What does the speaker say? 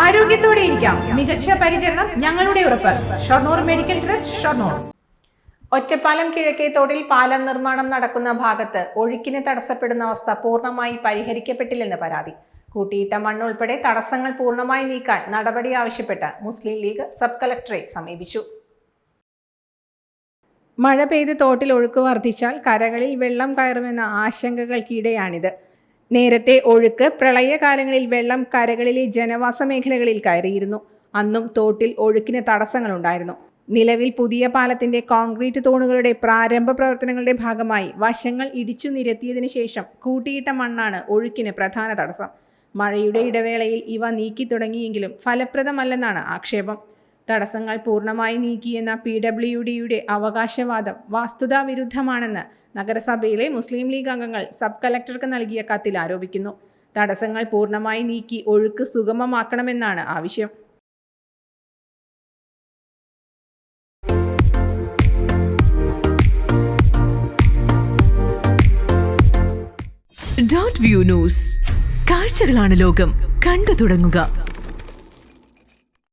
ആരോഗ്യത്തോടെ ഇരിക്കാം. മികച്ച പരിചരണം ഞങ്ങളുടെ ഉറപ്പ്. Shoranur medical trust, Shoranur. ഒറ്റപ്പാലം കിഴക്കേത്തോടിൽ പാലം നിർമ്മാണം നടക്കുന്ന ഭാഗത്ത് ഒഴുക്കിന് തടസ്സപ്പെടുന്ന അവസ്ഥ പൂർണ്ണമായി പരിഹരിക്കപ്പെട്ടില്ലെന്ന് പരാതി. കൂട്ടിയിട്ട മണ്ണ് ഉൾപ്പെടെ തടസ്സങ്ങൾ പൂർണ്ണമായി നീക്കാൻ നടപടി ആവശ്യപ്പെട്ട് മുസ്ലിം ലീഗ് സബ് കളക്ടറെ സമീപിച്ചു. മഴ പെയ്ത് തോട്ടിൽ ഒഴുക്ക് വർദ്ധിച്ചാൽ കരകളിൽ വെള്ളം കയറുമെന്ന ആശങ്കകൾക്കിടെയാണിത്. നേരത്തെ ഒഴുക്ക് പ്രളയകാലങ്ങളിൽ വെള്ളം കരകളിലെ ജനവാസ മേഖലകളിൽ കയറിയിരുന്നു. അന്നും തോട്ടിൽ ഒഴുക്കിന് തടസ്സങ്ങളുണ്ടായിരുന്നു. നിലവിൽ പുതിയ പാലത്തിന്റെ കോൺക്രീറ്റ് തൂണുകളുടെ പ്രാരംഭ പ്രവർത്തനങ്ങളുടെ ഭാഗമായി വശങ്ങൾ ഇടിച്ചു നിരത്തിയതിനു ശേഷം കൂട്ടിയിട്ട മണ്ണാണ് ഒഴുക്കിന് പ്രധാന തടസ്സം. മഴയുടെ ഇടവേളയിൽ ഇവ നീക്കി തുടങ്ങിയെങ്കിലും ഫലപ്രദമല്ലെന്നാണ് ആക്ഷേപം. തടസ്സങ്ങൾ പൂർണ്ണമായി നീക്കിയെന്ന PWDയുടെ അവകാശവാദം വസ്തുതാ വിരുദ്ധമാണെന്ന് നഗരസഭയിലെ മുസ്ലിം ലീഗ് അംഗങ്ങൾ സബ് കളക്ടർക്ക് നൽകിയ കത്തിൽ ആരോപിക്കുന്നു. തടസ്സങ്ങൾ പൂർണ്ണമായി നീക്കി ഒഴുക്ക് സുഗമമാക്കണമെന്നാണ് ആവശ്യം. Dot view news. കാഴ്ചകളാണ് ലോകം. കണ്ടു തുടങ്ങുക.